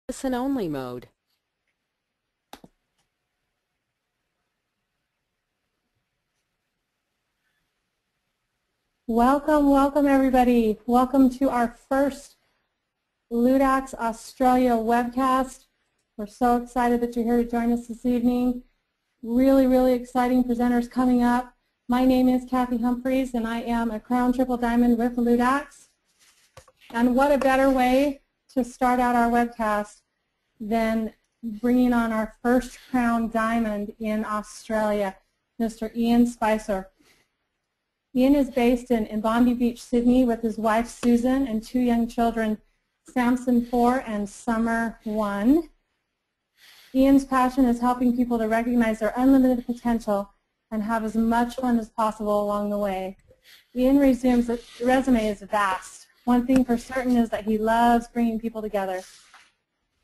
listen-only mode. Welcome everybody. Welcome to our first Ludaxx Australia webcast. We're so excited that you're here to join us this evening. Really exciting presenters coming up. My name is Kathy Humpherys and I am a Crown Triple Diamond with Ludaxx. And what a better way to start out our webcast than bringing on our first Crown Diamond in Australia, Mr. Ian Spicer. Ian is based in Bondi Beach, Sydney with his wife Susan and two young children, Samson 4 and Summer 1. Ian's passion is helping people to recognize their unlimited potential and have as much fun as possible along the way. Ian's resume is vast. One thing for certain is that he loves bringing people together.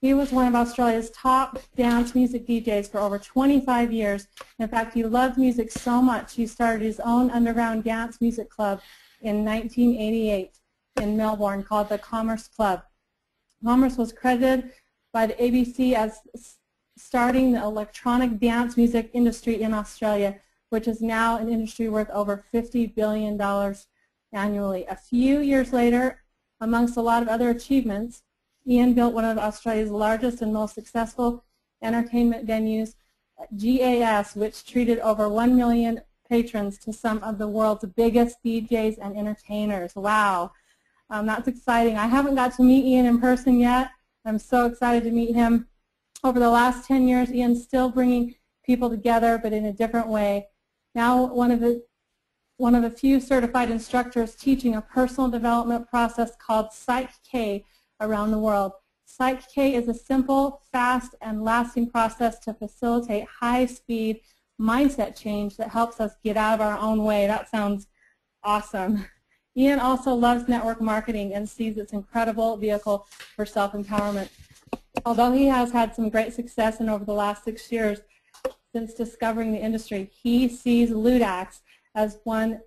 He was one of Australia's top dance music DJs for over 25 years. In fact, he loved music so much he started his own underground dance music club in 1988 in Melbourne called the Commerce Club. Commerce was credited by the ABC as starting the electronic dance music industry in Australia, which is now an industry worth over $50 billion annually. A few years later, amongst a lot of other achievements, Ian built one of Australia's largest and most successful entertainment venues, GAS, which treated over 1 million patrons to some of the world's biggest DJs and entertainers. Wow, that's exciting. I haven't got to meet Ian in person yet. I'm so excited to meet him. Over the last 10 years, Ian's still bringing people together, but in a different way. Now one of the few certified instructors teaching a personal development process called Psych-K around the world. Psych-K is a simple, fast, and lasting process to facilitate high-speed mindset change that helps us get out of our own way. That sounds awesome. Ian also loves network marketing and sees its incredible vehicle for self-empowerment. Although he has had some great success in over the last 6 years since discovering the industry, he sees Ludaxx as one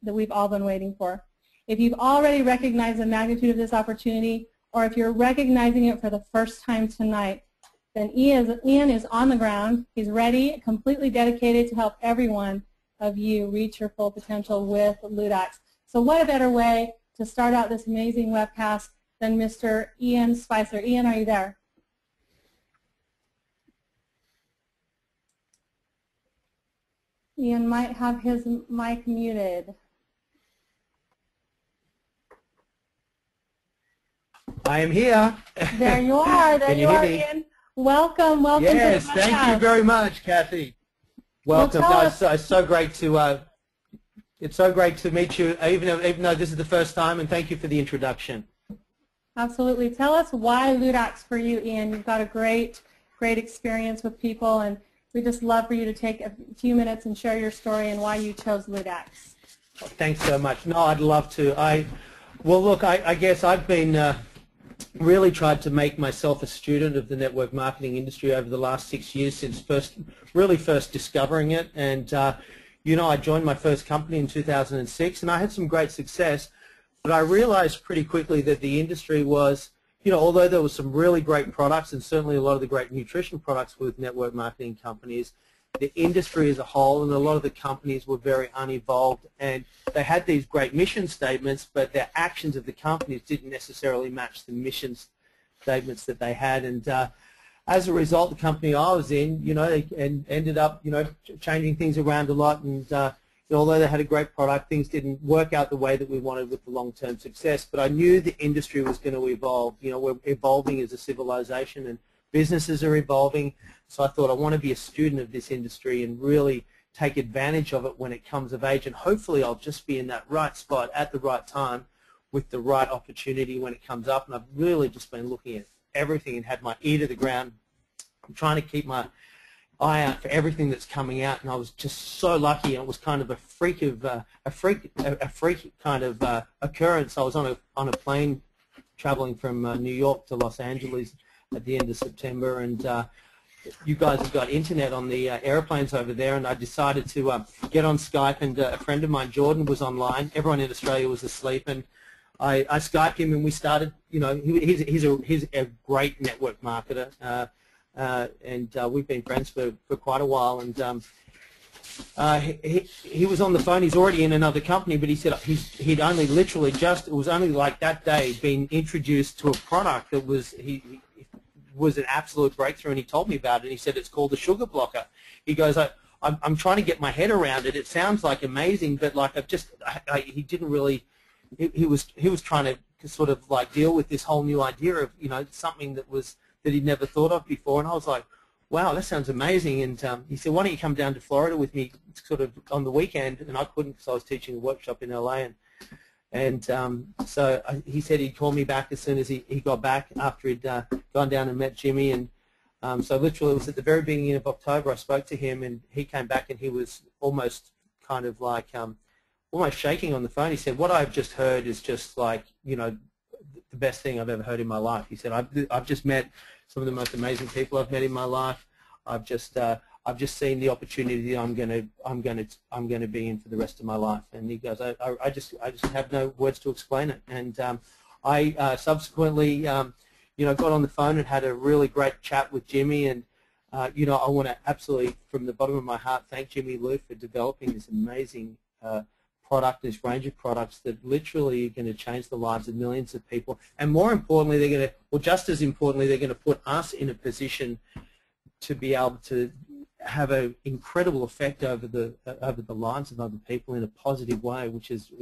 that we've all been waiting for. If you've already recognized the magnitude of this opportunity, or if you're recognizing it for the first time tonight, then Ian is on the ground. He's ready, completely dedicated to help every one of you reach your full potential with Ludaxx. So what a better way to start out this amazing webcast than Mr. Ian Spicer. Ian, are you there? Ian might have his mic muted. I am here. There you are. There you are, Ian. Welcome. Yes, to the thank you very much, Kathy. Welcome. It's so great to meet you, even though this is the first time, and thank you for the introduction. Absolutely. Tell us why Ludaxx for you, Ian. You've got a great experience with people, and we just love for you to take a few minutes and share your story and why you chose Ludaxx. Thanks so much. No, I'd love to. Well, look, I guess I've been really tried to make myself a student of the network marketing industry over the last 6 years since first discovering it. And, you know, I joined my first company in 2006, and I had some great success. But I realized pretty quickly that the industry was, you know, although there was some really great products and certainly a lot of the great nutrition products with network marketing companies, the industry as a whole and a lot of the companies were very unevolved, and they had these great mission statements, but their actions of the companies didn't necessarily match the mission statements that they had. And as a result, the company I was in, you know, they ended up, you know, changing things around a lot, and although they had a great product, things didn't work out the way that we wanted with the long-term success. But I knew the industry was going to evolve. You know, we're evolving as a civilization, and businesses are evolving. So I thought I want to be a student of this industry and really take advantage of it when it comes of age. And hopefully I'll just be in that right spot at the right time with the right opportunity when it comes up. And I've really just been looking at everything and had my ear to the ground. I'm trying to keep my eye out for everything that's coming out. And I was just so lucky. And it was kind of a freak kind of occurrence. I was on a plane traveling from New York to Los Angeles at the end of September, and you guys have got internet on the airplanes over there, and I decided to get on Skype, and a friend of mine, Jordan, was online. Everyone in Australia was asleep, and I Skyped him and we started, he's a great network marketer, and we've been friends for quite a while. And he was on the phone. He's already in another company, but he said he'd only literally it was only like that day been introduced to a product that was an absolute breakthrough, and he told me about it. And he said it's called a sugar blocker. He goes, I'm trying to get my head around it. It sounds like amazing, but like he didn't really. He was trying to sort of like deal with this whole new idea of something that he'd never thought of before. And I was like, wow, that sounds amazing. And he said, why don't you come down to Florida with me sort of on the weekend? And I couldn't because I was teaching a workshop in LA. And so he said he'd call me back as soon as he got back after he'd gone down and met Jimmy. And so literally it was at the very beginning of October I spoke to him, and he came back and he was almost kind of like almost shaking on the phone. He said, what I've just heard is just like, the best thing I've ever heard in my life. He said, I've just met some of the most amazing people I've met in my life. I've just seen the opportunity that I'm going to be in for the rest of my life. And he goes, I just have no words to explain it. And I subsequently got on the phone and had a really great chat with Jimmy. And I want to absolutely, from the bottom of my heart, thank Jimmy Lu for developing this amazing product, this range of products that literally are going to change the lives of millions of people. And more importantly, they're going to, or just as importantly, they're going to put us in a position to be able to have an incredible effect over the lives of other people in a positive way, which is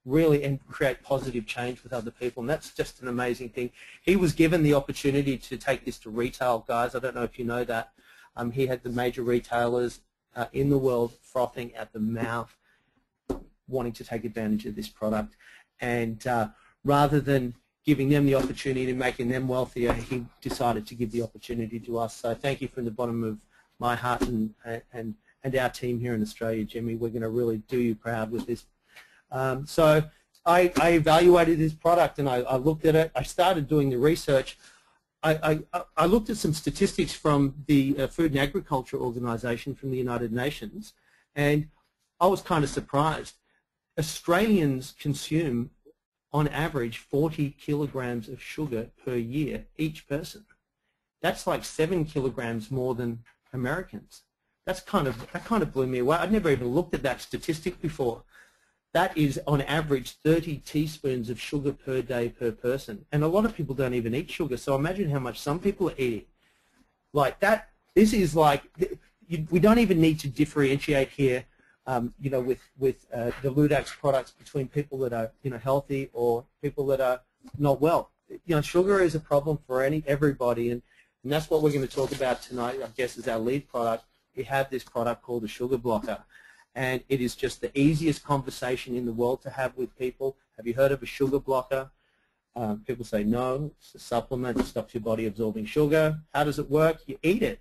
really, and create positive change with other people. And that's just an amazing thing. He was given the opportunity to take this to retail, guys. I don't know if you know that. He had the major retailers in the world frothing at the mouth, wanting to take advantage of this product. And rather than giving them the opportunity and making them wealthier, he decided to give the opportunity to us. So thank you from the bottom of my heart and our team here in Australia, Jimmy. We're going to really do you proud with this. So I evaluated this product and I looked at it. I started doing the research. I looked at some statistics from the Food and Agriculture Organization from the United Nations, and I was kind of surprised. Australians consume, on average, 40 kilograms of sugar per year, each person. That's like 7 kilograms more than Americans. That kind of blew me away. I'd never even looked at that statistic before. That is, on average, 30 teaspoons of sugar per day per person. And a lot of people don't even eat sugar, so imagine how much some people are eating. Like that, this is like, we don't even need to differentiate here with the Ludaxx products between people that are healthy or people that are not well. Sugar is a problem for everybody, and that's what we're going to talk about tonight. I guess is our lead product. We have this product called a sugar blocker, and it is just the easiest conversation in the world to have with people. Have you heard of a sugar blocker? People say no. It's a supplement. It stops your body absorbing sugar. How does it work? You eat it.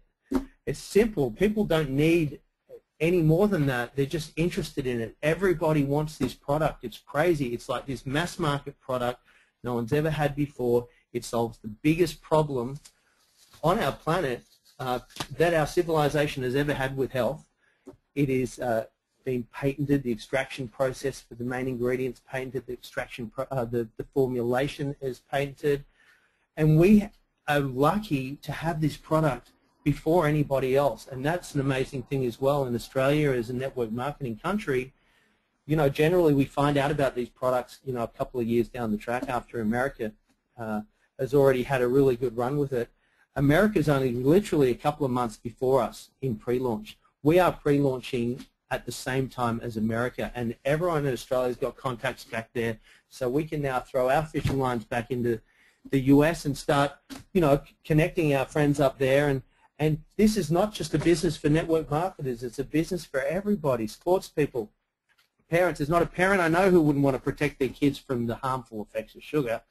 It's simple. People don't need any more than that. They're just interested in it. Everybody wants this product. It's crazy. It's like this mass market product no one's ever had before. It solves the biggest problem on our planet that our civilization has ever had with health. It is been patented. The extraction process for the main ingredients patented. The extraction, the formulation is patented, and we are lucky to have this product before anybody else, and that's an amazing thing as well. In Australia, as a network marketing country, generally we find out about these products, a couple of years down the track after America has already had a really good run with it. America's only literally a couple of months before us in pre-launch. We are pre-launching at the same time as America, and everyone in Australia's got contacts back there, so we can now throw our fishing lines back into the US and start, connecting our friends up there. And this is not just a business for network marketers, it's a business for everybody, sports people, parents. There's not a parent I know who wouldn't want to protect their kids from the harmful effects of sugar.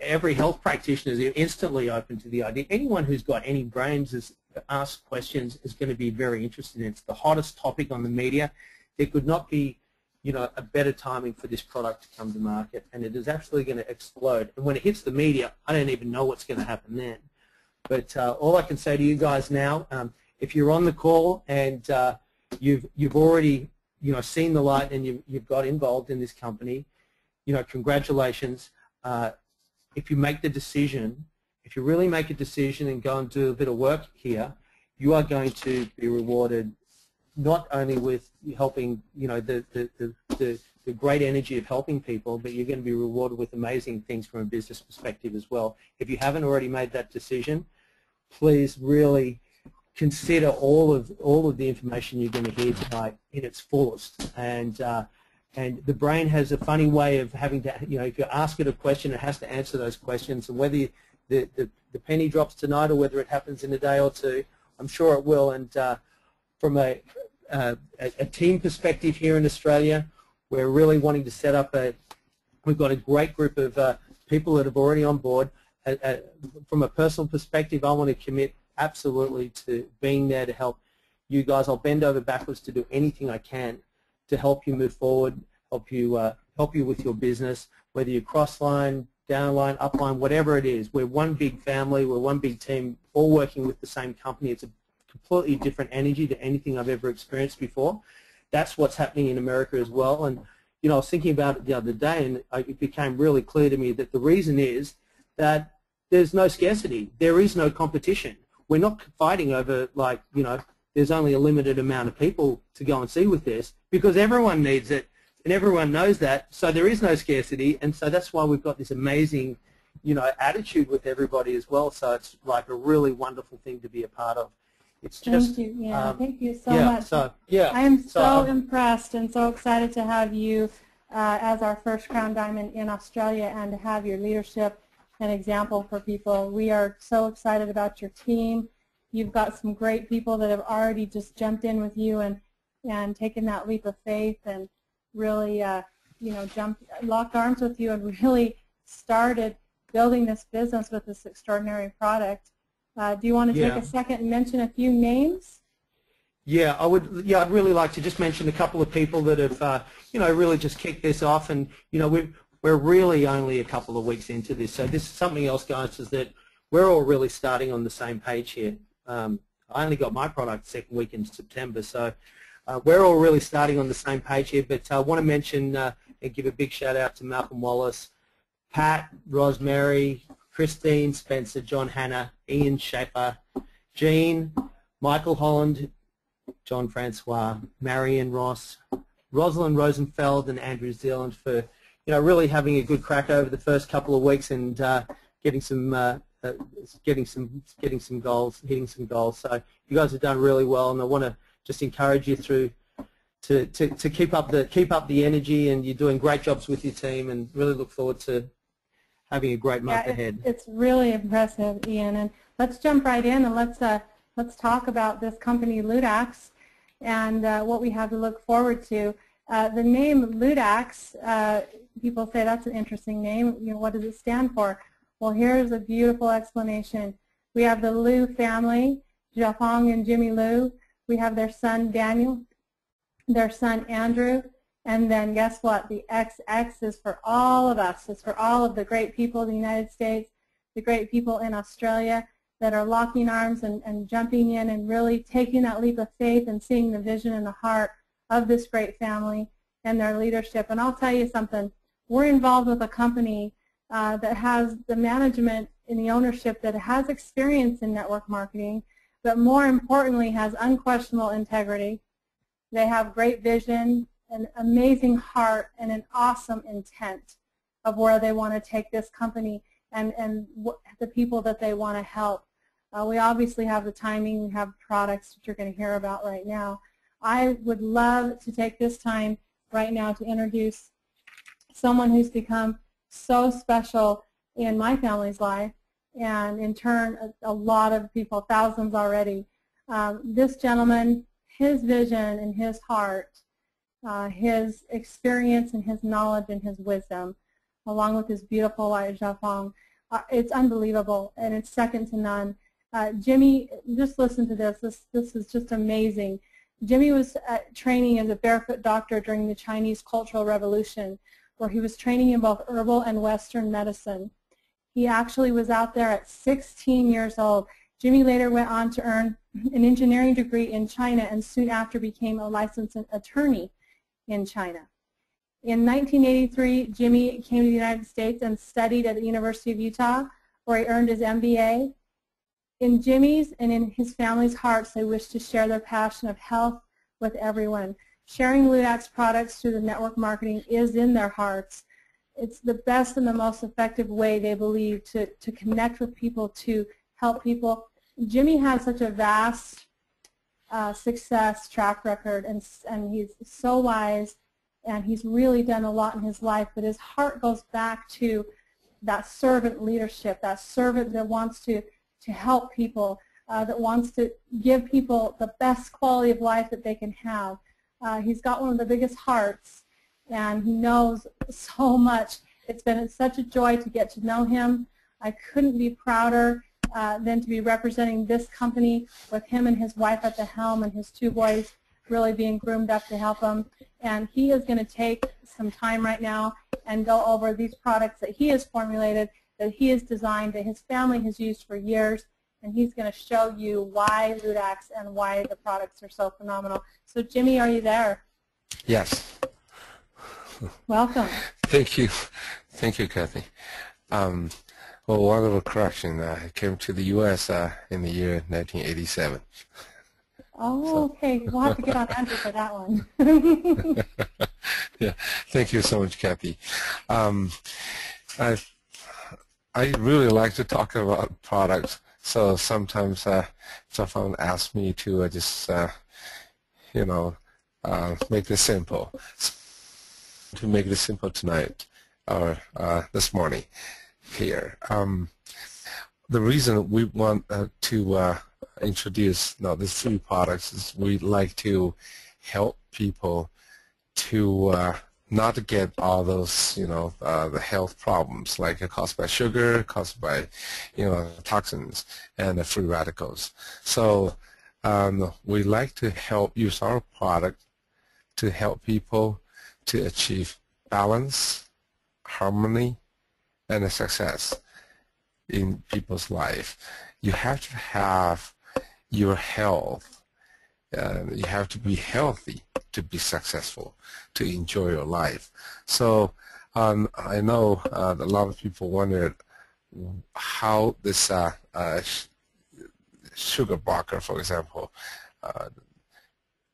Every health practitioner is instantly open to the idea. Anyone who's got any brains is ask questions is going to be very interested in it. It's the hottest topic on the media. There could not be a better timing for this product to come to market, and it is absolutely going to explode. And when it hits the media, I don't even know what's going to happen then. But all I can say to you guys now, if you're on the call and you've already seen the light and you've got involved in this company, congratulations. If you make the decision, if you really make a decision and go and do a bit of work here, you are going to be rewarded not only with helping, the great energy of helping people, but you're going to be rewarded with amazing things from a business perspective as well. If you haven't already made that decision, please really consider all of the information you're going to hear tonight in its fullest. And the brain has a funny way of having to, if you ask it a question, it has to answer those questions. And whether the penny drops tonight or whether it happens in a day or two, I'm sure it will. And from a team perspective here in Australia, we're really wanting to set up we've got a great group of people that are already on board. From a personal perspective, I want to commit absolutely to being there to help you guys. I'll bend over backwards to do anything I can to help you move forward, help you with your business, whether you're cross-line, down-line, up-line, whatever it is. We're one big family, we're one big team, all working with the same company. It's a completely different energy to anything I've ever experienced before. That's what's happening in America as well. And I was thinking about it the other day, and it became really clear to me that the reason is that there's no scarcity. There is no competition. We're not fighting over, there's only a limited amount of people to go and see with this, because everyone needs it and everyone knows that. So there is no scarcity, and so that's why we've got this amazing, attitude with everybody as well. So it's like a really wonderful thing to be a part of. It's just, thank you. Thank you so much. So, I am so impressed and so excited to have you as our first Crown Diamond in Australia and to have your leadership and example for people. We are so excited about your team. You've got some great people that have already just jumped in with you and taken that leap of faith and really, locked arms with you and really started building this business with this extraordinary product. Do you want to take a second and mention a few names? Yeah, I would. Yeah, I'd really like to just mention a couple of people that have, really just kicked this off. And we're really only a couple of weeks into this, so this is something else, guys, is that we're all really starting on the same page here. I only got my product second week in September, so we're all really starting on the same page here. But I want to mention and give a big shout out to Malcolm Wallace, Pat, Rosemary, Christine, Spencer, John Hanna, Ian Schaefer, Jean, Michael Holland, John Francois, Marion Ross, Rosalind Rosenfeld, and Andrew Zealand for really having a good crack over the first couple of weeks and getting some goals, hitting some goals. So you guys have done really well, and I want to just encourage you to keep up the energy, and you're doing great jobs with your team, and really look forward to having a great month ahead. It's really impressive, Ian. And let's jump right in and let's talk about this company, Ludaxx, and what we have to look forward to. The name Ludaxx, people say that's an interesting name. What does it stand for? Well, here's a beautiful explanation. We have the Lu family, Hasson and Jimmy Lu. We have their son Daniel, their son Andrew. And then guess what? The XX is for all of us. It's for all of the great people in the United States, the great people in Australia that are locking arms and jumping in and really taking that leap of faith and seeing the vision in the heart of this great family and their leadership. And I'll tell you something. We're involved with a company that has the management and the ownership that has experience in network marketing, but more importantly has unquestionable integrity. They have great vision, an amazing heart, and an awesome intent of where they want to take this company and the people that they want to help. We obviously have the timing, we have products that you're going to hear about right now. I would love to take this time right now to introduce someone who's become so special in my family's life, and in turn a lot of people, thousands already. This gentleman, his vision and his heart, his experience and his knowledge and his wisdom, along with his beautiful wife, Zhafang, it's unbelievable, and it's second to none. Jimmy, just listen to this. This is just amazing. Jimmy was training as a barefoot doctor during the Chinese Cultural Revolution, where he was training in both herbal and Western medicine. He actually was out there at 16 years old. Jimmy later went on to earn an engineering degree in China and soon after became a licensed attorney in China. In 1983, Jimmy came to the United States and studied at the University of Utah, where he earned his MBA. In Jimmy's and in his family's hearts, they wish to share their passion of health with everyone. Sharing Ludaxx products through the network marketing is in their hearts. It's the best and the most effective way, they believe, to connect with people, to help people. Jimmy has such a vast success track record, and he's so wise, and he's really done a lot in his life, but his heart goes back to that servant leadership, that servant that wants to help people, that wants to give people the best quality of life that they can have. He's got one of the biggest hearts, and he knows so much. It's been such a joy to get to know him. I couldn't be prouder than to be representing this company with him and his wife at the helm and his 2 boys really being groomed up to help him. And he is going to take some time right now and go over these products that he has formulated, that he has designed, that his family has used for years, and he's going to show you why Ludaxx and why the products are so phenomenal. So Jimmy, are you there? Yes. Welcome. Thank you. Thank you, Kathy. Well, one little correction. I came to the U.S. In the year 1987. Oh, okay. We'll have to get on Andrew for that one. Yeah. Thank you so much, Kathy. I really like to talk about products, so sometimes someone asks me to just, make this simple. To make this simple tonight or this morning here. The reason we want to introduce these 3 products is we'd like to help people to not get all those, the health problems like caused by sugar, caused by, toxins and free radicals. So we like to help use our product to help people to achieve balance, harmony, and success in people's life. You have to have your health. You have to be healthy to be successful, to enjoy your life. So I know a lot of people wondered how this sugar blocker, for example,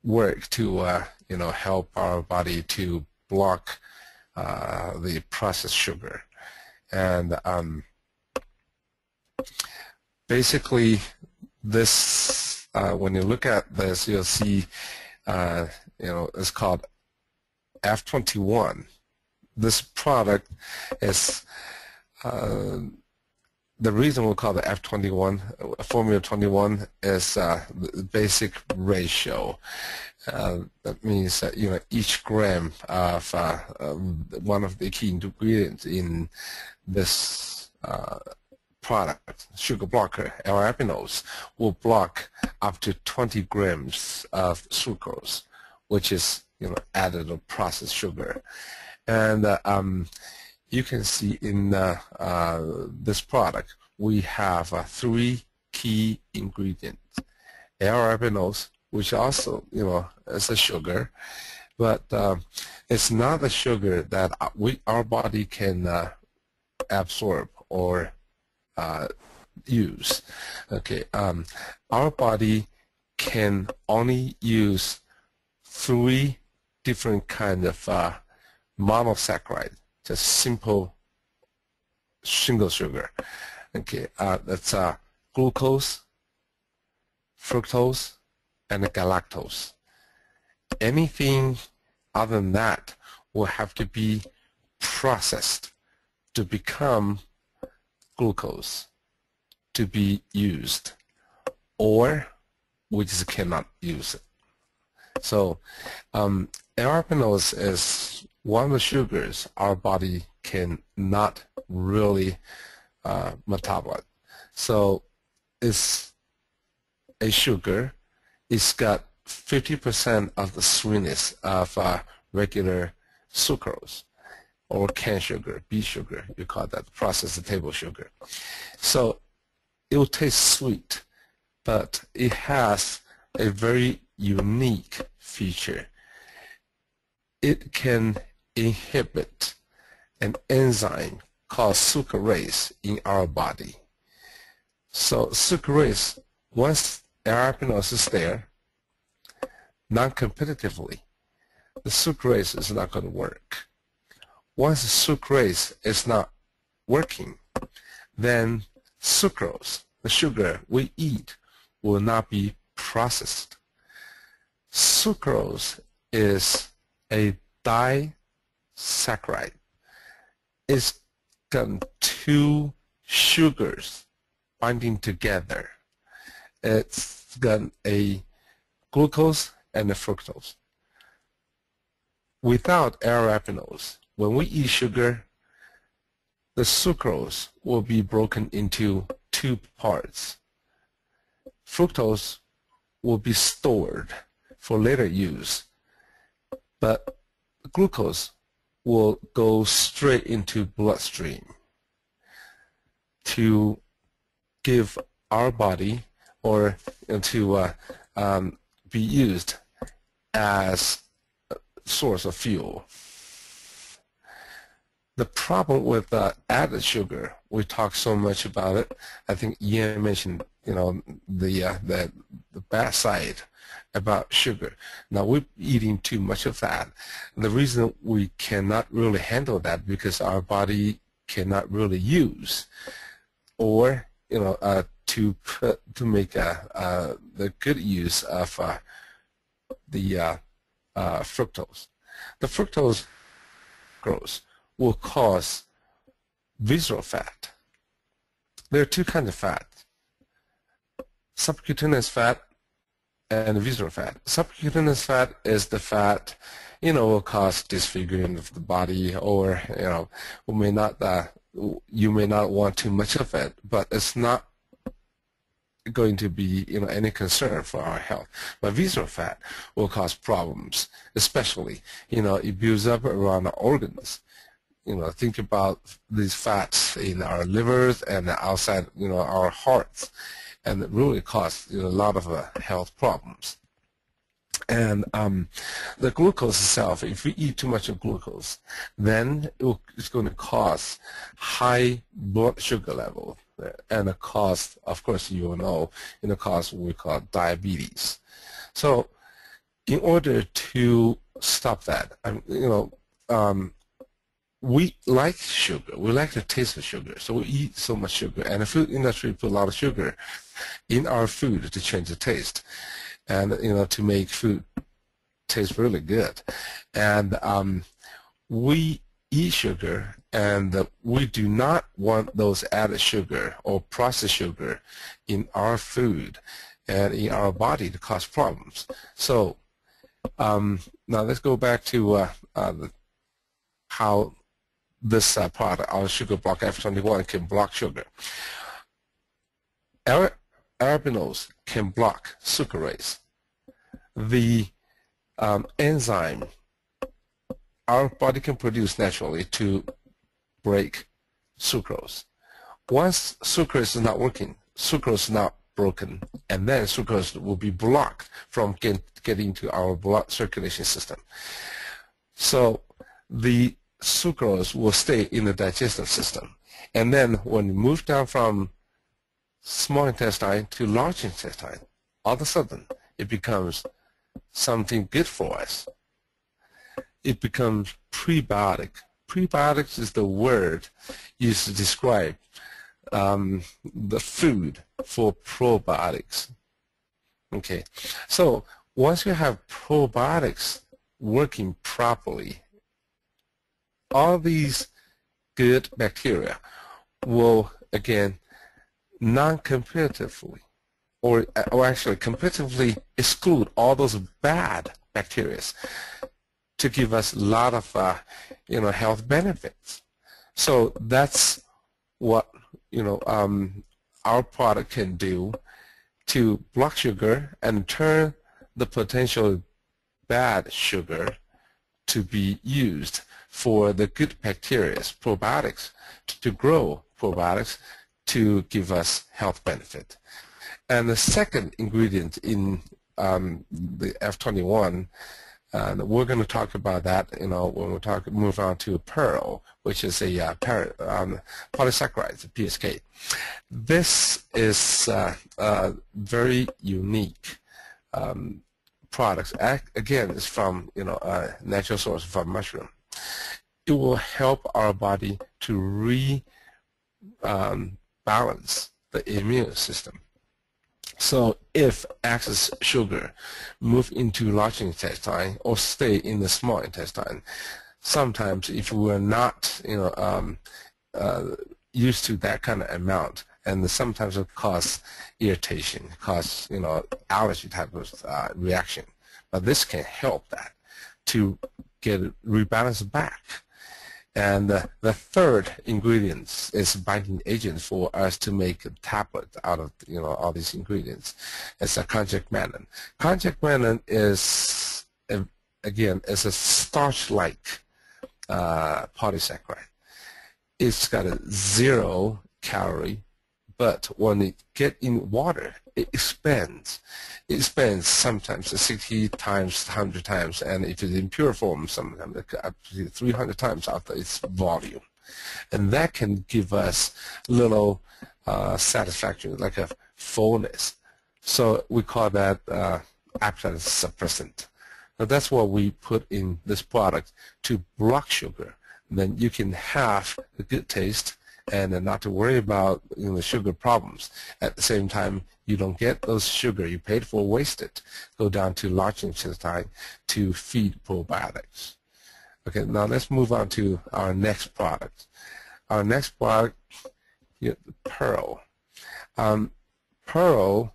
work to help our body to block the processed sugar. And basically this, when you look at this, you'll see it's called F21. This product is the reason we call it F21, Formula 21, is the basic ratio. That means that each gram of one of the key ingredients in this product, sugar blocker, L-arabinose, will block up to 20 grams of sucrose, which is added or processed sugar. And you can see in this product we have 3 key ingredients. L-arabinose, which also is a sugar, but it's not a sugar that our body can absorb or use. Okay, our body can only use 3 different kinds of monosaccharide, just simple single sugar. Okay, that's glucose, fructose, and galactose. Anything other than that will have to be processed to become glucose to be used, or we just cannot use it. So L-arabinose is one of the sugars our body can not really metabolize. So it's a sugar. It's got 50% of the sweetness of regular sucrose or cane sugar, beet sugar. You call that processed table sugar. So it will taste sweet, but it has a very unique feature. it can inhibit an enzyme called sucrase in our body. So sucrase, once arabinose is there, non-competitively, the sucrase is not going to work. Once the sucrase is not working, then sucrose, the sugar we eat, will not be processed. Sucrose is a disaccharide. It's got two sugars binding together. It's got a glucose and a fructose. Without arabinose, when we eat sugar, the sucrose will be broken into two parts. Fructose will be stored for later use, but glucose will go straight into bloodstream to give our body, or to be used as a source of fuel. The problem with added sugar, we talk so much about it. I think Ian mentioned, the bad side about sugar. Now we're eating too much of that. The reason we cannot really handle that because our body cannot really use, or to make the good use of the fructose. The fructose will cause visceral fat. There are two kinds of fat: subcutaneous fat and visceral fat. Subcutaneous fat is the fat, will cause disfigurement of the body, or you may not want too much of it, but it's not going to be any concern for our health. But visceral fat will cause problems, especially it builds up around the organs. Think about these fats in our livers and outside our hearts, and it really causes a lot of health problems. And the glucose itself, if we eat too much of glucose, then it's going to cause high blood sugar level, and it cause, of course, cause what we call diabetes. So in order to stop that, we like sugar. We like the taste of sugar, so we eat so much sugar. And the food industry put a lot of sugar in our food to change the taste, and to make food taste really good. And we eat sugar, and we do not want those added sugar or processed sugar in our food and in our body to cause problems. So now let's go back to how this product, our sugar block F21, can block sugar. Arabinose can block sucrase, the enzyme our body can produce naturally to break sucrose. Once sucrase is not working, sucrose is not broken, and then sucrose will be blocked from getting to our blood circulation system. So the sucrose will stay in the digestive system, and then when we move down from small intestine to large intestine, all of a sudden it becomes something good for us. It becomes prebiotic. Prebiotics is the word used to describe the food for probiotics. Okay, so once you have probiotics working properly, all these good bacteria will, again, non-competitively, or actually competitively exclude all those bad bacteria to give us a lot of health benefits. So that's what our product can do to block sugar and turn the potential bad sugar to be used for the good bacteria, probiotics, to grow probiotics to give us health benefit. And the second ingredient in the F21 And we're going to talk about that, when we move on to Pearl, which is a polysaccharide, PSK. This is a very unique product. Again, it's from a natural source, from mushroom. It will help our body to balance the immune system. So if excess sugar move into large intestine or stay in the small intestine, sometimes if we're not used to that kind of amount, and sometimes it causes irritation, cause allergy type of reaction. But this can help that to get it rebalanced back. And the third ingredient is binding agent for us to make a tablet out of all these ingredients. It's a konjac mannan. Konjac mannan is again is a starch-like polysaccharide. It's got a 0 calorie, but when it get in water, it expands. It expands sometimes 60 times, 100 times, and if it's in pure form, sometimes up to 300 times after its volume. And that can give us little satisfaction, like a fullness. So we call that appetite suppressant. Now that's what we put in this product to block sugar. Then you can have a good taste and not to worry about the sugar problems. At the same time, you don't get those sugar you paid for wasted. Go down to large intestine to feed probiotics. Okay, now let's move on to our next product. Our next product, Pearl. Pearl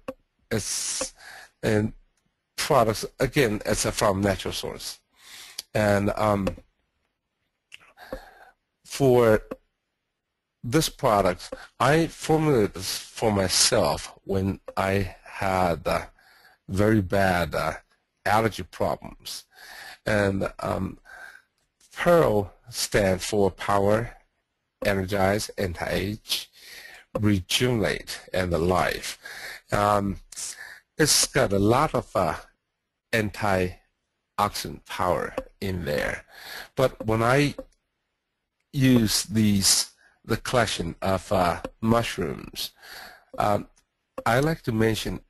is and products again. It's from natural source, and for this product, I formulated this for myself when I had very bad allergy problems. And Pearl stands for Power, Energize, Anti-Age, Rejuvenate, and Alive. It's got a lot of antioxidant power in there. But when I use the collection of mushrooms, I like to mention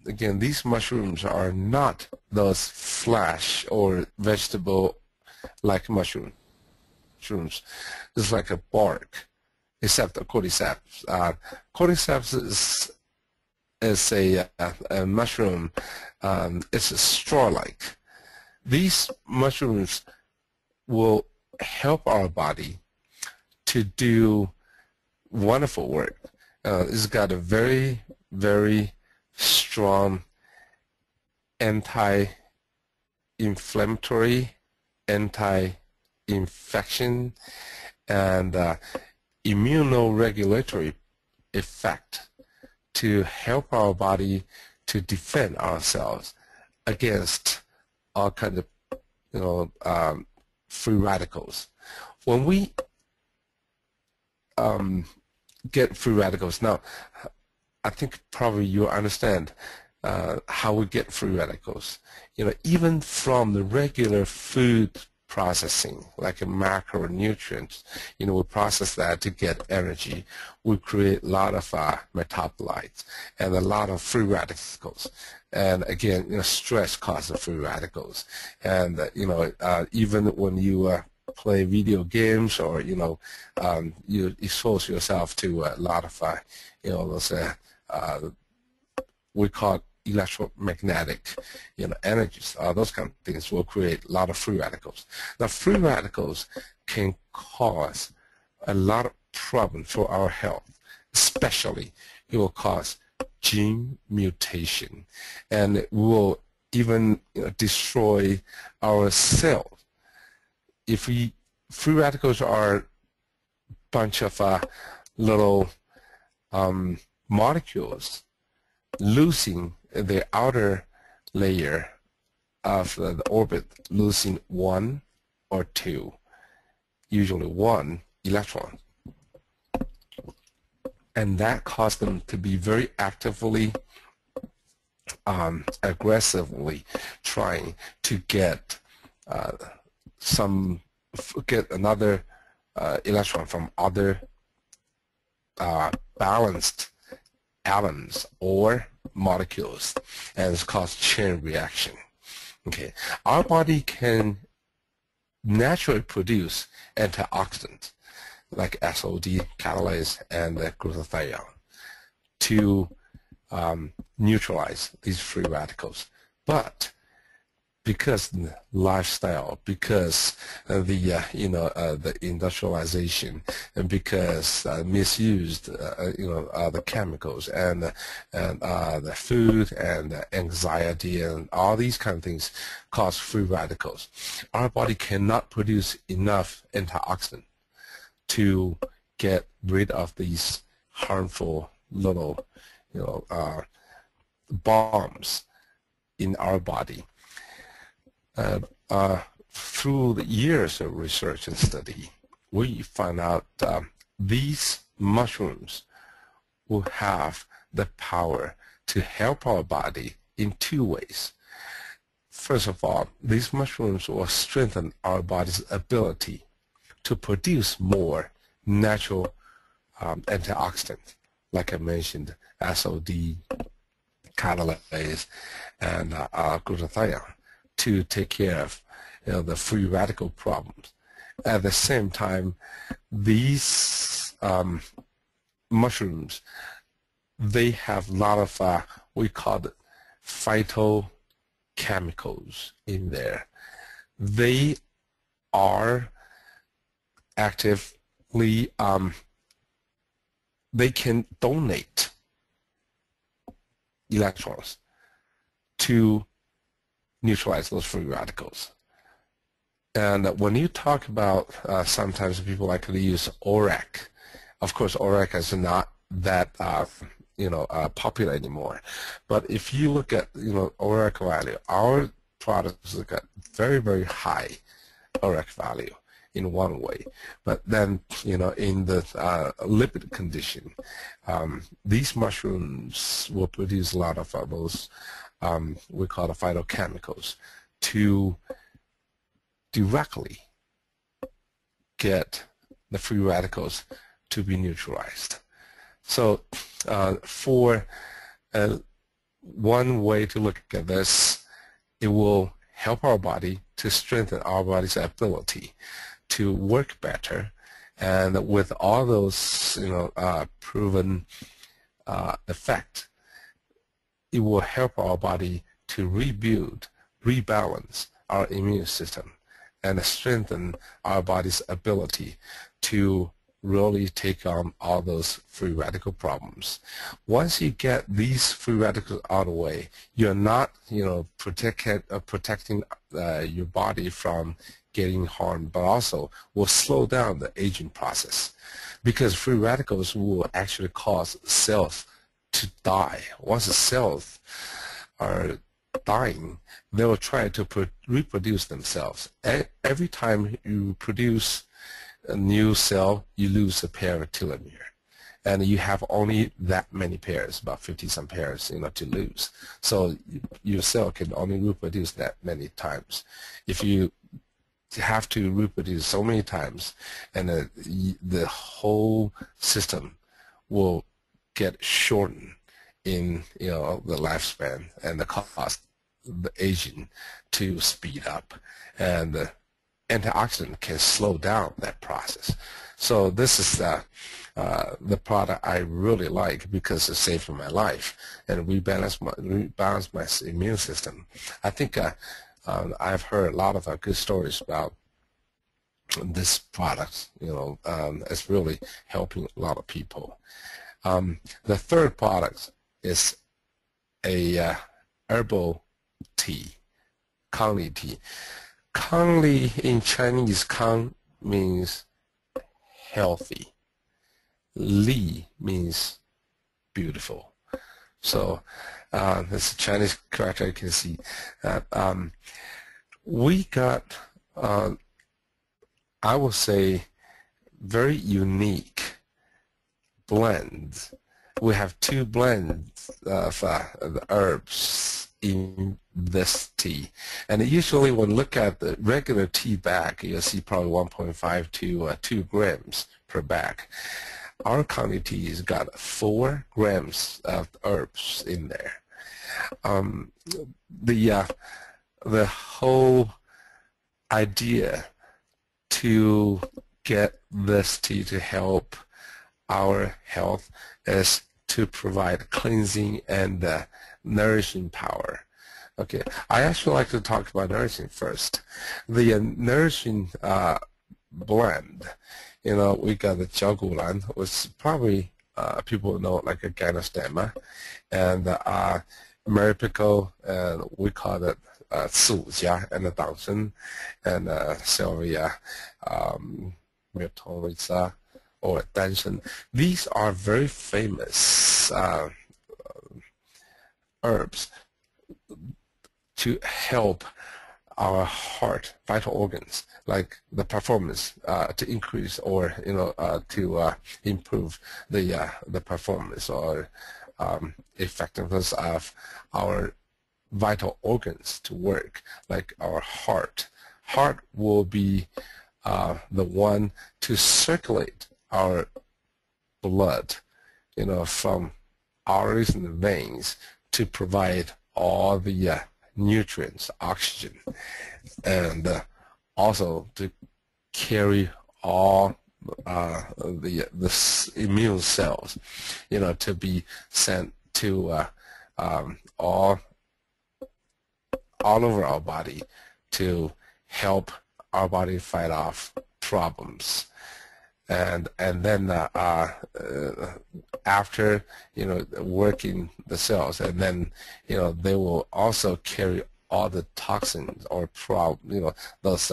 again, these mushrooms are not those flesh or vegetable like mushrooms. It's like a bark, except the cordyceps. Cordyceps is a mushroom. It's a straw-like. These mushrooms will help our body to do wonderful work. It's got a very, very strong anti-inflammatory, anti-infection, and immunoregulatory effect to help our body to defend ourselves against all kinds of free radicals. When we get free radicals. Now, I think probably you understand how we get free radicals. Even from the regular food processing, like a macronutrients, we process that to get energy. We create a lot of metabolites and a lot of free radicals. And again, stress causes free radicals. And even when you play video games, or you expose yourself to a lot of those we call electromagnetic energies. Those kind of things will create a lot of free radicals. Now, free radicals can cause a lot of problems for our health. Especially, it will cause gene mutation, and it will even destroy our cells. If free radicals are a bunch of little molecules losing the outer layer of the orbit, losing 1 or 2, usually 1 electron. And that causes them to be very actively aggressively trying to get another electron from other balanced atoms or molecules, and it's called chain reaction. Okay, our body can naturally produce antioxidants like SOD, catalase, and glutathione to neutralize these free radicals. But because the lifestyle, because the industrialization, and because misused the chemicals and the food and anxiety and all these kind of things cause free radicals, our body cannot produce enough antioxidant to get rid of these harmful little bombs in our body. Through the years of research and study, we found out these mushrooms will have the power to help our body in two ways. First of all, these mushrooms will strengthen our body's ability to produce more natural antioxidants, like I mentioned, SOD, catalase, and glutathione, to take care of the free radical problems. At the same time, these mushrooms, they have a lot of we call it phytochemicals in there. They are actively they can donate electrons to neutralize those free radicals. And when you talk about, sometimes people like to use ORAC. Of course, ORAC is not that popular anymore. But if you look at ORAC value, our products look at very, very high ORAC value in one way. But then in the lipid condition, these mushrooms will produce a lot of those we call the phytochemicals to directly get the free radicals to be neutralized. So for one way to look at this, it will help our body to strengthen our body's ability to work better, and with all those proven effect, it will help our body to rebalance our immune system, and strengthen our body's ability to really take on all those free radical problems. Once you get these free radicals out of the way, you're not protecting your body from getting harmed, but also will slow down the aging process, because free radicals will actually cause cells to die. Once the cells are dying, they will try to reproduce themselves. Every time you produce a new cell, you lose a pair of telomere, and you have only that many pairs, about 50-some pairs, to lose. So your cell can only reproduce that many times. If you have to reproduce so many times, and the whole system will get shortened in the lifespan, and the cost the aging to speed up, and the antioxidant can slow down that process. So this is the product I really like, because it saved my life and rebalanced my immune system. I think I've heard a lot of good stories about this product. It's really helping a lot of people. The third product is a herbal tea, Kangli tea. Kangli in Chinese, Kang means healthy. Li means beautiful. So this Chinese character, you can see that we got, I would say, very unique blends we have two blends of the herbs in this tea. And usually when you look at the regular tea bag, you'll see probably 1.5 to 2 grams per bag. Our county tea has got 4 grams of herbs in there. The whole idea to get this tea to help our health is to provide cleansing and nourishing power. Okay, I actually like to talk about nourishing first. The nourishing blend, you know, we got the jiaogulan, which probably people know like a Ganastema, and Maripico, and we call it Sujia and the Dangsen, and Sylvia, Myrtorica, or Danshan. These are very famous herbs to help our heart, vital organs, like the performance, to increase, or to improve the performance or effectiveness of our vital organs to work, like our heart. Heart will be the one to circulate our blood, from arteries and veins to provide all the nutrients, oxygen, and also to carry all the immune cells, to be sent to all over our body to help our body fight off problems. And then after working the cells, and then they will also carry all the toxins or those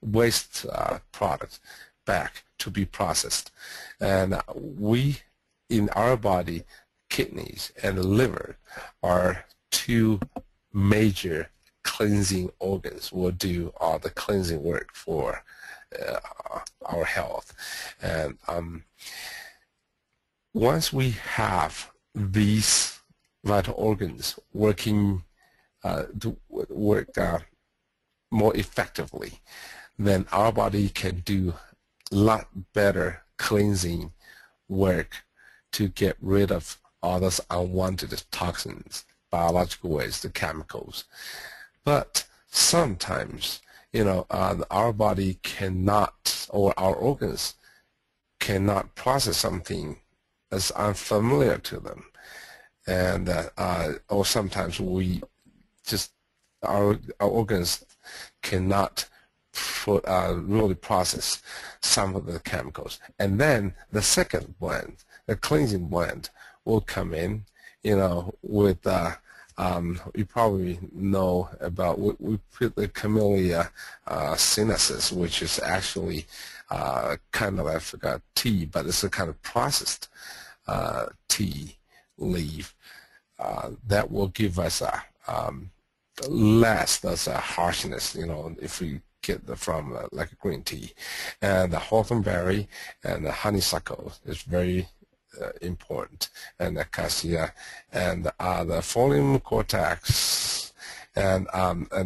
waste products back to be processed. And we, in our body, kidneys and the liver are 2 major cleansing organs. Will do all the cleansing work for our health. And once we have these vital organs working to work more effectively, then our body can do a lot better cleansing work to get rid of all those unwanted toxins, biological waste, the chemicals. But sometimes our body cannot, or our organs cannot process something that's unfamiliar to them, and or sometimes we just our organs cannot really process some of the chemicals. And then the second blend, the cleansing blend, will come in, with you probably know about, we put the Camellia sinensis, which is actually kind of, I forgot, tea, but it's a kind of processed tea leaf that will give us less that's a harshness, if we get from like a green tea. And the hawthornberry and the honeysuckle is very important, and the cassia and the folium cortex and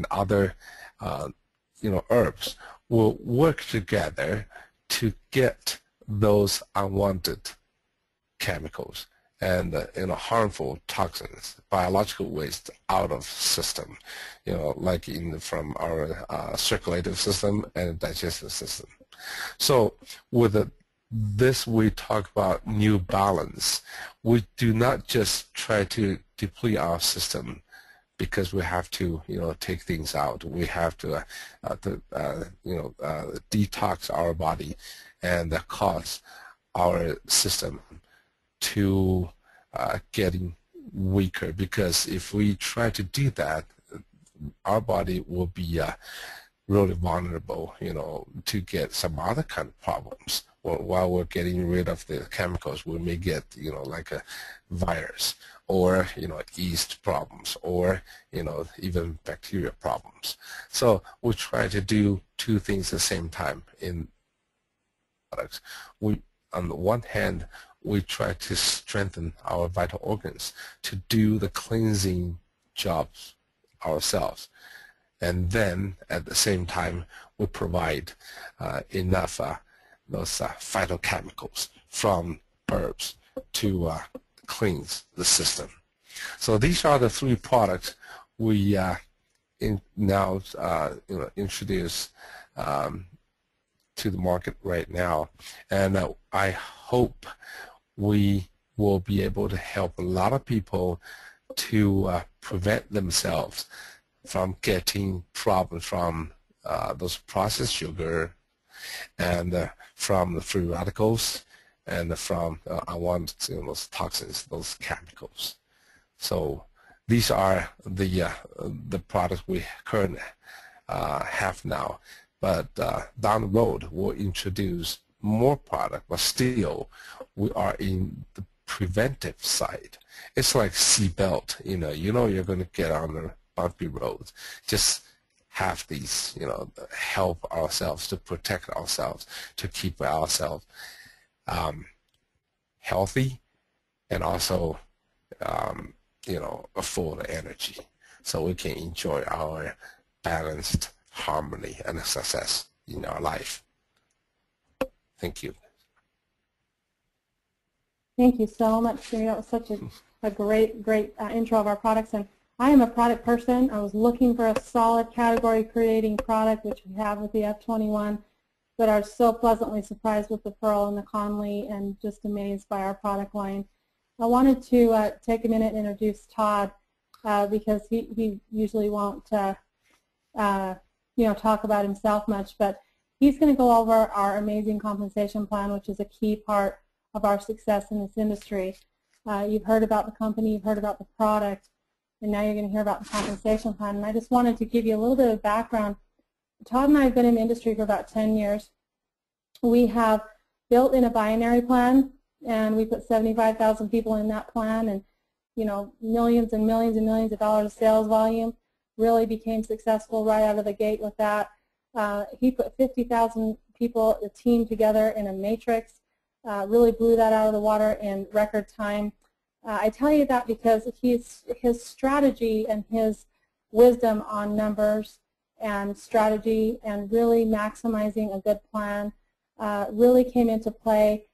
other herbs will work together to get those unwanted chemicals and harmful toxins, biological waste out of system, like from our circulative system and digestive system. So with this, we talk about new balance. We do not just try to deplete our system because we have to, take things out. We have to, detox our body and cause our system to getting weaker. Because if we try to do that, our body will be really vulnerable, to get some other kind of problems. While we're getting rid of the chemicals, we may get, like a virus, or, yeast problems, or, even bacteria problems. So we try to do 2 things at the same time in products. On the one hand, we try to strengthen our vital organs to do the cleansing jobs ourselves. And then at the same time, we provide enough those phytochemicals from herbs to cleanse the system. So these are the three products we now introduce to the market right now, and I hope we will be able to help a lot of people to prevent themselves from getting problems from those processed sugar and from the free radicals and from those toxins, those chemicals. So these are the products we currently have now. But down the road, we'll introduce more product, but still we are in the preventive side. It's like seatbelt, you know you're going to get on the bumpy roads. Just have these, help ourselves to protect ourselves, to keep ourselves healthy, and also, full of energy, so we can enjoy our balanced harmony and success in our life. Thank you. Thank you so much, Jimmy. That was such a great intro of our products. And I am a product person. I was looking for a solid category-creating product, which we have with the F21, but are so pleasantly surprised with the Pearl and the Conley and just amazed by our product line. I wanted to take a minute and introduce Todd because he usually won't talk about himself much, but he's going to go over our amazing compensation plan, which is a key part of our success in this industry. You've heard about the company, you've heard about the product, and now you're going to hear about the compensation plan. And I just wanted to give you a little bit of background. Todd and I have been in the industry for about 10 years. We have built in a binary plan, and we put 75,000 people in that plan, and millions and millions and millions of dollars of sales volume. Really became successful right out of the gate with that. He put 50,000 people, a team together in a matrix, really blew that out of the water in record time. I tell you that because his strategy and his wisdom on numbers and strategy and really maximizing a good plan really came into play.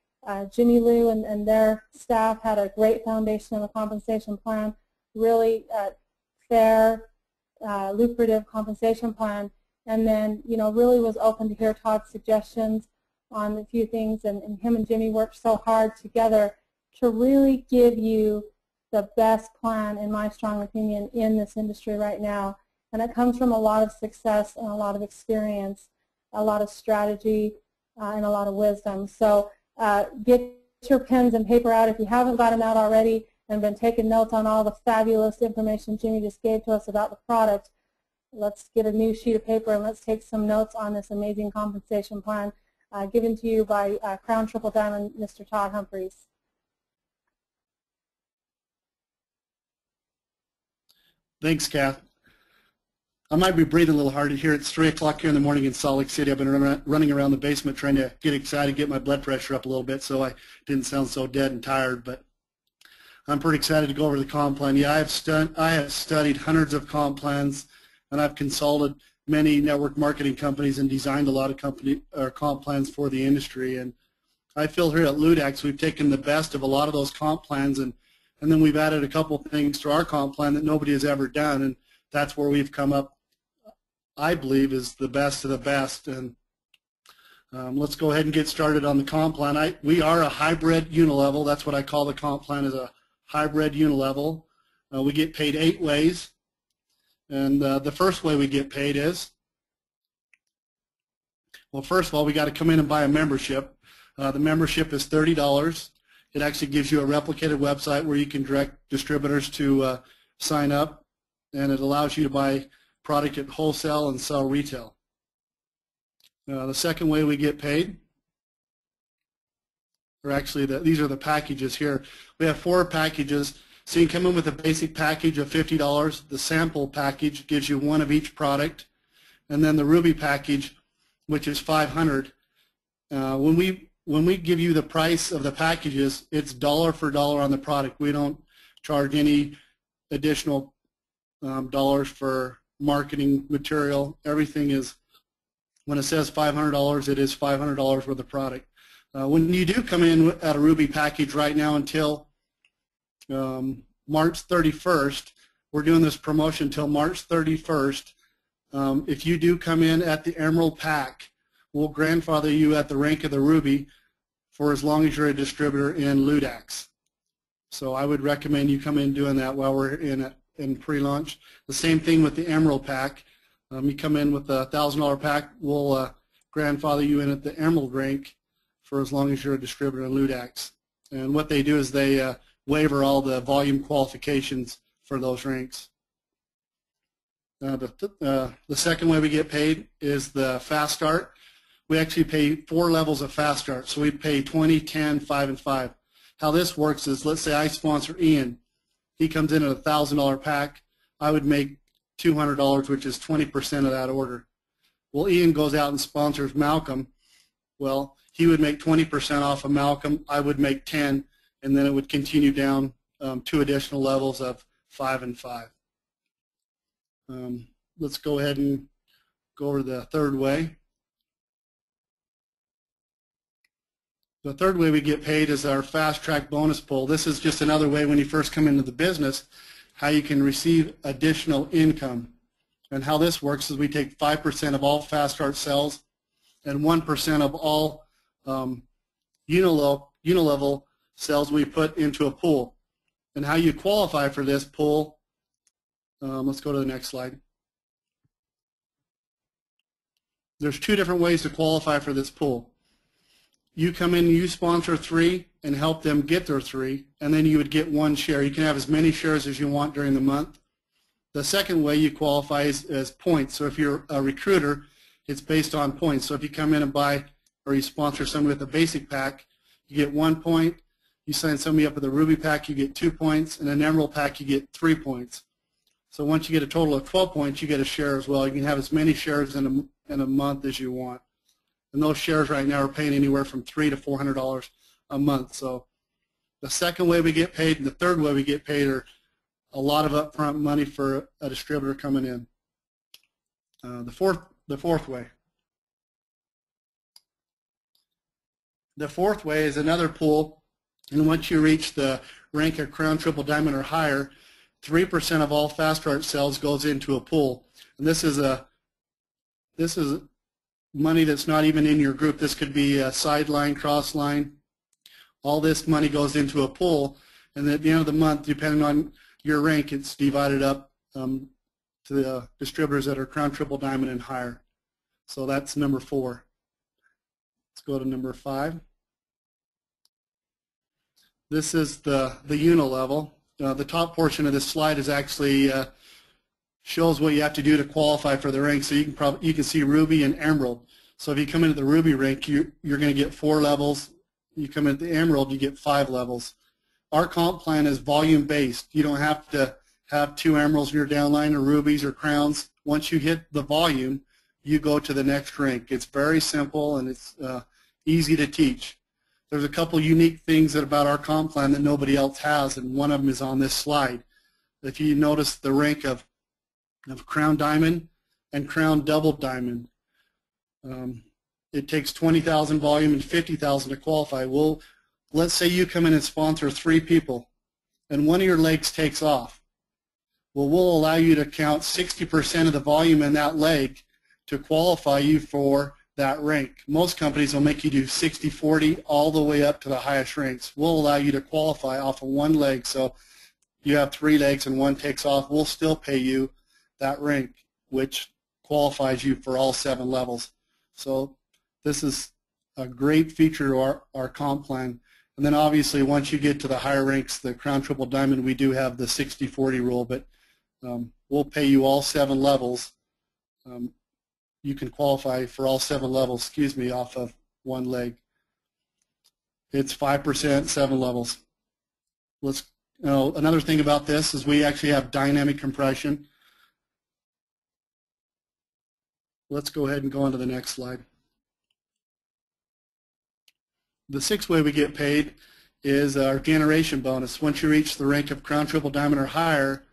Jimmy Lu and their staff had a great foundation of a compensation plan, really fair, lucrative compensation plan, and then really was open to hear Todd's suggestions on a few things, and him and Jimmy worked so hard together to really give you the best plan, in my strong opinion, in this industry right now. And it comes from a lot of success and a lot of experience, a lot of strategy, and a lot of wisdom. So get your pens and paper out if you haven't got them out already and been taking notes on all the fabulous information Jimmy just gave to us about the product. Let's get a new sheet of paper and let's take some notes on this amazing compensation plan given to you by Crown Triple Diamond, Mr. Todd Humpherys. Thanks, Kath. I might be breathing a little hard here. It's 3 o'clock here in the morning in Salt Lake City. I've been running around the basement trying to get excited, get my blood pressure up a little bit so I didn't sound so dead and tired. But I'm pretty excited to go over the comp plan. Yeah, I have studied hundreds of comp plans, and I've consulted many network marketing companies and designed a lot of comp plans for the industry. And I feel here at Ludaxx we've taken the best of a lot of those comp plans and then we've added a couple things to our comp plan that nobody has ever done, and that's where we've come up, I believe, is the best of the best. And let's go ahead and get started on the comp plan. We are a hybrid unilevel. That's what I call the comp plan, is a hybrid unilevel. We get paid 8 ways. And the first way we get paid is, well, first of all, we got to come in and buy a membership. The membership is $30. It actually gives you a replicated website where you can direct distributors to sign up, and it allows you to buy product at wholesale and sell retail. The second way we get paid, or actually these are the packages here. We have 4 packages. So you can come in with a basic package of $50. The sample package gives you 1 of each product, and then the Ruby package, which is $500. When we when we give you the price of the packages, it's dollar for dollar on the product. We don't charge any additional dollars for marketing material. Everything is, when it says $500, it is $500 worth of product. When you do come in at a Ruby package right now until March 31st, we're doing this promotion until March 31st. If you do come in at the Emerald pack, we'll grandfather you at the rank of the Ruby for as long as you're a distributor in Ludaxx. So I would recommend you come in doing that while we're in pre-launch. The same thing with the Emerald pack. You come in with a $1,000 pack, we'll grandfather you in at the Emerald rank for as long as you're a distributor in Ludaxx. And what they do is they waiver all the volume qualifications for those ranks. The second way we get paid is the Fast Start. We actually pay 4 levels of Fast Start. So we pay 20, 10, 5, and 5. How this works is, let's say I sponsor Ian. He comes in at a $1,000 pack. I would make $200, which is 20% of that order. Well, Ian goes out and sponsors Malcolm. Well, he would make 20% off of Malcolm. I would make 10, and then it would continue down 2 additional levels of 5 and 5. Let's go ahead and go over the third way. The third way we get paid is our Fast Track bonus pool. This is just another way when you first come into the business how you can receive additional income. And how this works is we take 5% of all Fast Start sales and 1% of all unilevel sales we put into a pool. And how you qualify for this pool, let's go to the next slide. There's 2 different ways to qualify for this pool. You come in, you sponsor 3 and help them get their 3, and then you would get 1 share. You can have as many shares as you want during the month. The second way you qualify is as points. So if you're a recruiter, it's based on points. So if you come in and buy or you sponsor somebody with a basic pack, you get 1 point. You sign somebody up with a Ruby pack, you get 2 points, and an Emerald pack, you get 3 points. So once you get a total of 12 points, you get a share as well. You can have as many shares in a month as you want. And those shares right now are paying anywhere from $300 to $400 a month. So the second way we get paid and the third way we get paid are a lot of upfront money for a distributor coming in. The fourth way. The fourth way is another pool, and once you reach the rank of Crown, Triple Diamond, or higher, 3% of all Fast Start sales goes into a pool. And this is money that's not even in your group. This could be a sideline, cross line. All this money goes into a pool, and at the end of the month, depending on your rank, it's divided up to the distributors that are Crown, Triple Diamond, and higher. So that's number 4. Let's go to number 5. This is the unilevel. The top portion of this slide is actually shows what you have to do to qualify for the rank. So you can see Ruby and Emerald. So if you come into the Ruby rank, you're going to get 4 levels. You come into the Emerald, you get 5 levels. Our comp plan is volume based. You don't have to have 2 Emeralds in your downline or Rubies or Crowns. Once you hit the volume, you go to the next rank. It's very simple and it's easy to teach. There's a couple unique things about our comp plan that nobody else has, and one of them is on this slide. If you notice the rank of Crown Diamond and Crown Double Diamond, it takes 20,000 volume and 50,000 to qualify. Well, let's say you come in and sponsor 3 people, and one of your legs takes off. Well, we'll allow you to count 60% of the volume in that leg to qualify you for that rank. Most companies will make you do 60-40 all the way up to the highest ranks. We'll allow you to qualify off of 1 leg. So you have 3 legs and 1 takes off. We'll still pay you that rank, which qualifies you for all 7 levels. So this is a great feature of our comp plan. And then obviously once you get to the higher ranks, the Crown, Triple Diamond, we do have the 60-40 rule, but we'll pay you all 7 levels. You can qualify for all 7 levels, off of 1 leg. It's 5%, 7 levels. Another thing about this is we actually have dynamic compression. Let's go ahead and go on to the next slide. The sixth way we get paid is our generation bonus. Once you reach the rank of Crown, Triple, Diamond, or higher,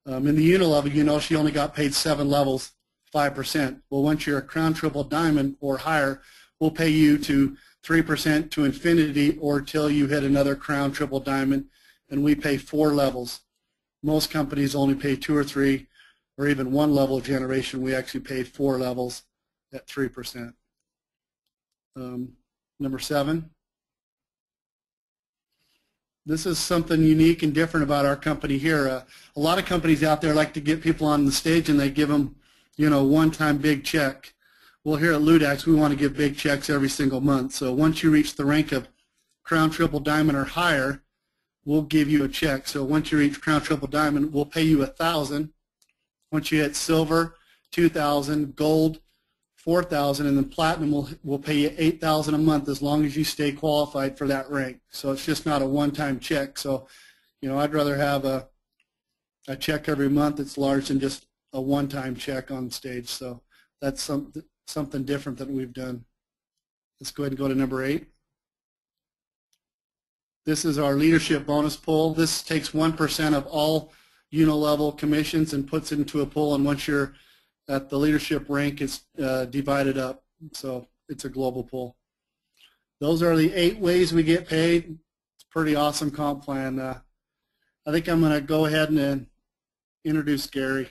in the unilevel, you know she only got paid 7 levels, 5%. Well, once you're a Crown, Triple, Diamond, or higher, we'll pay you to 3% to infinity or till you hit another Crown, Triple, Diamond, and we pay 4 levels. Most companies only pay 2 or 3 or even 1 level of generation. We actually paid 4 levels at 3%. Number 7. This is something unique and different about our company here. A lot of companies out there like to get people on the stage and they give them, you know, one-time big check. Well, here at Ludaxx, we want to give big checks every single month. So once you reach the rank of Crown, Triple, Diamond, or higher, we'll give you a check. So once you reach Crown, Triple, Diamond, we'll pay you $1,000. Once you hit silver, $2,000, gold, $4,000, and then platinum will pay you $8,000 a month as long as you stay qualified for that rank. So it's just not a one-time check. So, you know, I'd rather have a check every month that's large than just a one-time check on stage. So that's something different that we've done. Let's go ahead and go to number 8. This is our leadership bonus pool. This takes 1% of all unilevel commissions and puts it into a pool, and once you're at the leadership rank, it's divided up, so it's a global pool. Those are the 8 ways we get paid. It's a pretty awesome comp plan. I think I'm going to go ahead and introduce Gary.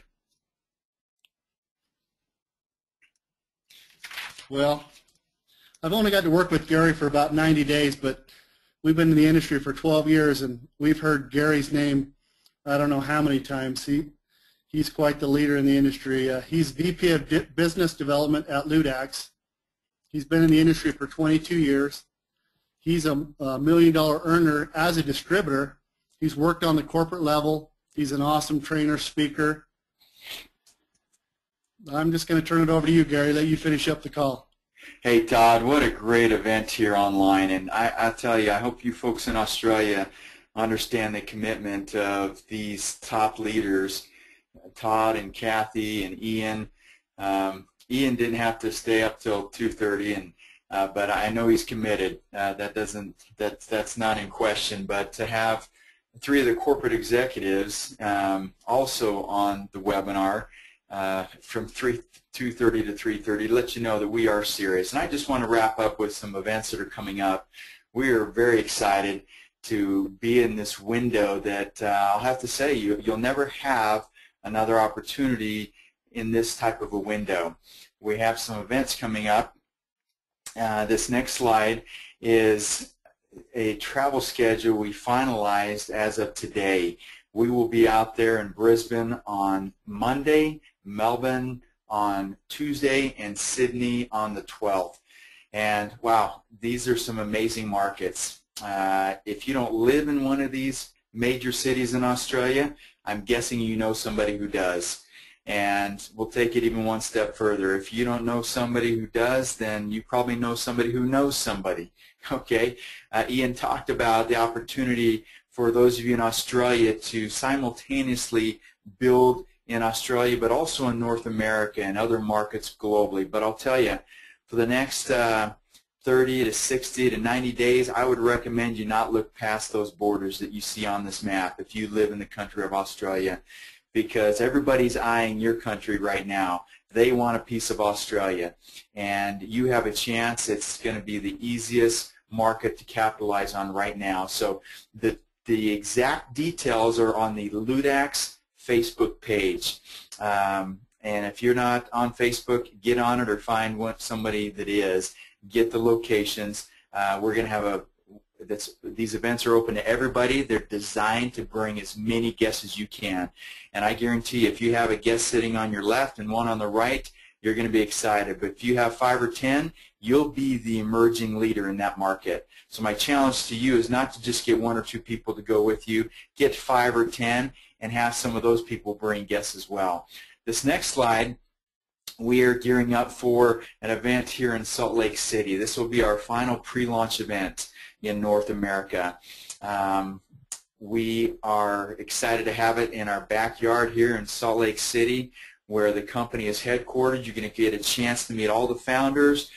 Well, I've only got to work with Gary for about 90 days, but we've been in the industry for 12 years, and we've heard Gary's name I don't know how many times. He's quite the leader in the industry. He's VP of Business Development at Ludaxx. He's been in the industry for 22 years. He's a $1 million earner as a distributor. He's worked on the corporate level. He's an awesome trainer, speaker. I'm just going to turn it over to you, Gary, let you finish up the call. Hey, Todd, what a great event here online. And I tell you, I hope you folks in Australia understand the commitment of these top leaders, Todd and Kathy and Ian. Ian didn't have to stay up till 2:30, and but I know he's committed. That's not in question. But to have 3 of the corporate executives also on the webinar from 2:30 to 3:30 let you know that we are serious. And I just want to wrap up with some events that are coming up. We are very excited to be in this window that I'll have to say you'll never have another opportunity in this type of a window. We have some events coming up. This next slide is a travel schedule we finalized as of today. We will be out there in Brisbane on Monday, Melbourne on Tuesday, and Sydney on the 12th. And wow, these are some amazing markets. If you don't live in one of these major cities in Australia, I'm guessing you know somebody who does. And we'll take it even one step further. If you don't know somebody who does, then you probably know somebody who knows somebody. Okay? Ian talked about the opportunity for those of you in Australia to simultaneously build in Australia, but also in North America and other markets globally. But I'll tell you, for the next 30 to 60 to 90 days, I would recommend you not look past those borders that you see on this map if you live in the country of Australia, because everybody's eyeing your country right now. They want a piece of Australia, and you have a chance. It's going to be the easiest market to capitalize on right now. So the exact details are on the Ludaxx Facebook page. And if you're not on Facebook, get on it or find somebody that is. Get the locations. We're going to have these events are open to everybody. They're designed to bring as many guests as you can. And I guarantee if you have a guest sitting on your left and one on the right, you're going to be excited. But if you have 5 or 10, you'll be the emerging leader in that market. So my challenge to you is not to just get 1 or 2 people to go with you. Get 5 or 10 and have some of those people bring guests as well. This next slide, we are gearing up for an event here in Salt Lake City. This will be our final pre-launch event in North America. We are excited to have it in our backyard here in Salt Lake City, where the company is headquartered. You're going to get a chance to meet all the founders,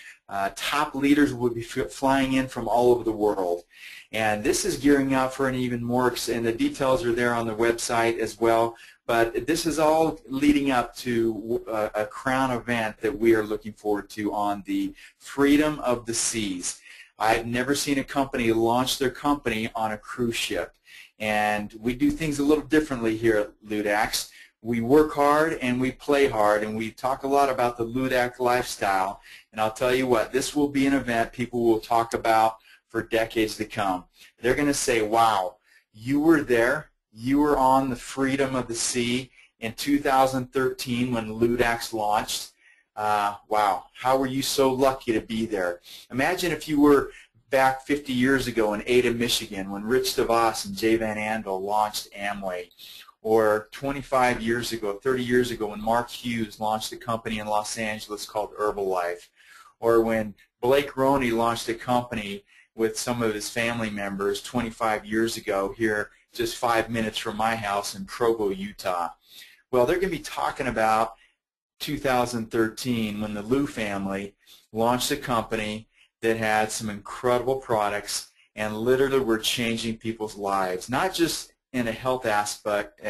Top leaders will be flying in from all over the world. And this is gearing up for an even more, and the details are there on the website as well, but this is all leading up to a crown event that we are looking forward to on the freedom of the seas. I've never seen a company launch their company on a cruise ship. And we do things a little differently here at Ludaxx. We work hard and we play hard, and we talk a lot about the Ludaxx lifestyle. And I'll tell you what, this will be an event people will talk about for decades to come. They're going to say, wow, you were there, you were on the freedom of the sea in 2013 when Ludaxx launched. Wow, how were you so lucky to be there? Imagine if you were back 50 years ago in Ada, Michigan, when Rich DeVos and Jay Van Andel launched Amway, or 25 years ago, 30 years ago, when Mark Hughes launched a company in Los Angeles called Herbalife, or when Blake Roney launched a company with some of his family members 25 years ago here just 5 minutes from my house in Provo, Utah. Well, they're going to be talking about 2013 when the Lu family launched a company that had some incredible products and literally were changing people's lives, not just in a health aspect,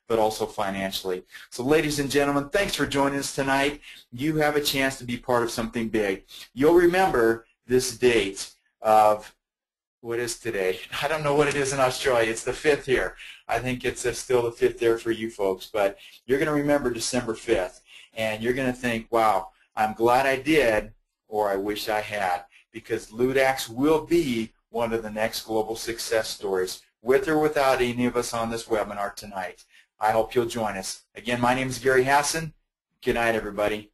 but also financially. So ladies and gentlemen, thanks for joining us tonight. You have a chance to be part of something big. You'll remember this date of, what is today? I don't know what it is in Australia. It's the 5th here. I think it's still the 5th there for you folks, but you're going to remember December 5th, and you're going to think, wow, I'm glad I did, or I wish I had, because Ludaxx will be one of the next global success stories, with or without any of us on this webinar tonight. I hope you'll join us. Again, my name is Gary Hasson. Good night, everybody.